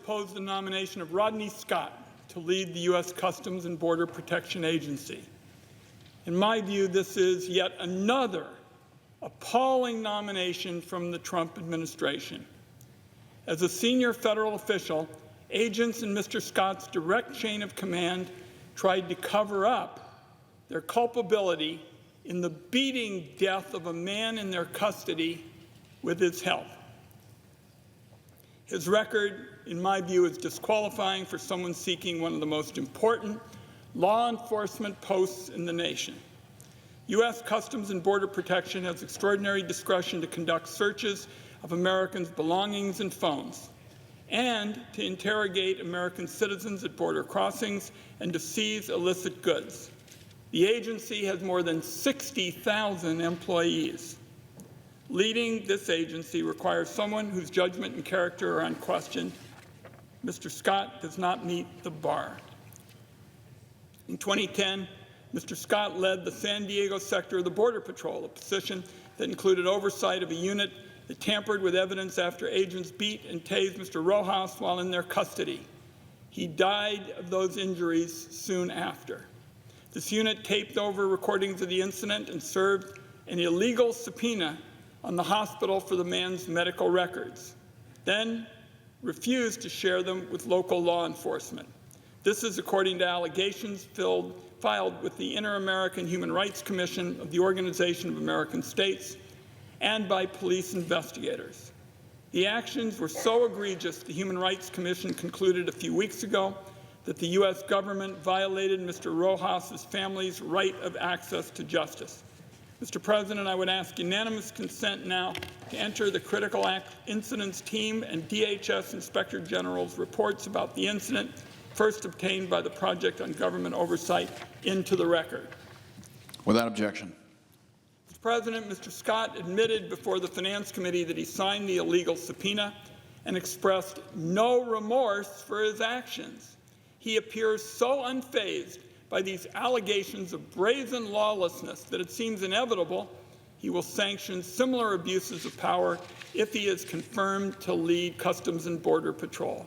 oppose the nomination of Rodney Scott to lead the U.S. Customs and Border Protection Agency. In my view, this is yet another appalling nomination from the Trump administration. As a senior federal official, agents in Mr. Scott's direct chain of command tried to cover up their culpability in the beating death of a man in their custody with his help. His record, in my view, is disqualifying for someone seeking one of the most important law enforcement posts in the nation. U.S. Customs and Border Protection has extraordinary discretion to conduct searches of Americans' belongings and phones, and to interrogate American citizens at border crossings and to seize illicit goods. The agency has more than 60,000 employees. Leading this agency requires someone whose judgment and character are unquestioned. Mr. Scott does not meet the bar. In 2010, Mr. Scott led the San Diego sector of the Border Patrol, a position that included oversight of a unit that tampered with evidence after agents beat and tased Mr. Rojas while in their custody. He died of those injuries soon after. This unit taped over recordings of the incident and served an illegal subpoena on the hospital for the man's medical records, then refused to share them with local law enforcement. This is according to allegations filed with the Inter-American Human Rights Commission of the Organization of American States and by police investigators. The actions were so egregious, the Human Rights Commission concluded a few weeks ago that the U.S. government violated Mr. Rojas' family's right of access to justice. Mr. President, I would ask unanimous consent now to enter the Critical Incidents Team and DHS Inspector General's reports about the incident, first obtained by the Project on Government Oversight, into the record. Without objection. Mr. President, Mr. Scott admitted before the Finance Committee that he signed the illegal subpoena and expressed no remorse for his actions. He appears so unfazed by these allegations of brazen lawlessness that it seems inevitable he will sanction similar abuses of power if he is confirmed to lead Customs and Border Patrol.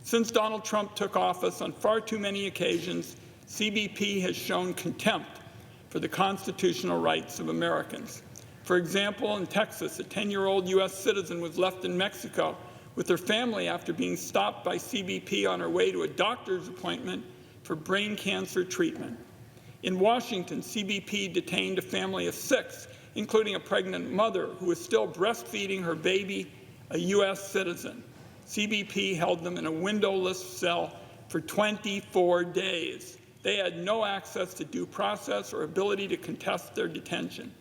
Since Donald Trump took office, on far too many occasions, CBP has shown contempt for the constitutional rights of Americans. For example, in Texas, a 10-year-old U.S. citizen was left in Mexico with her family after being stopped by CBP on her way to a doctor's appointment for brain cancer treatment. In Washington, CBP detained a family of 6, including a pregnant mother who was still breastfeeding her baby, a U.S. citizen. CBP held them in a windowless cell for 24 days. They had no access to due process or ability to contest their detention.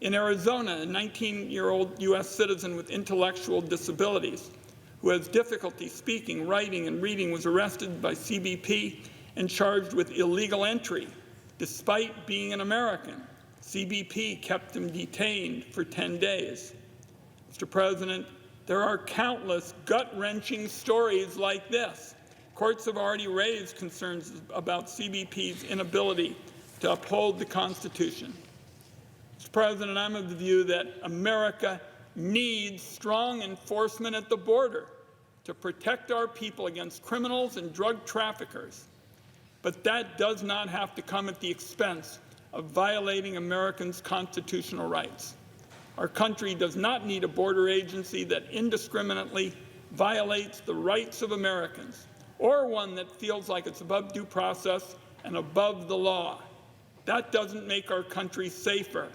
In Arizona, a 19-year-old U.S. citizen with intellectual disabilities who has difficulty speaking, writing, and reading was arrested by CBP and charged with illegal entry, despite being an American. CBP kept him detained for 10 days. Mr. President, there are countless gut-wrenching stories like this. Courts have already raised concerns about CBP's inability to uphold the Constitution. Mr. President, I'm of the view that America needs strong enforcement at the border to protect our people against criminals and drug traffickers. But that does not have to come at the expense of violating Americans' constitutional rights. Our country does not need a border agency that indiscriminately violates the rights of Americans, or one that feels like it's above due process and above the law. That doesn't make our country safer.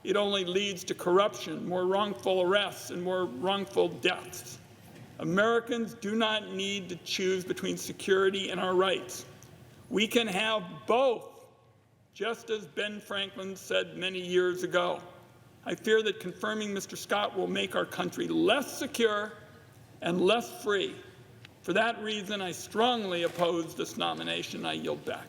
It only leads to corruption, more wrongful arrests, and more wrongful deaths. Americans do not need to choose between security and our rights. We can have both, just as Ben Franklin said many years ago. I fear that confirming Mr. Scott will make our country less secure and less free. For that reason, I strongly oppose this nomination. I yield back.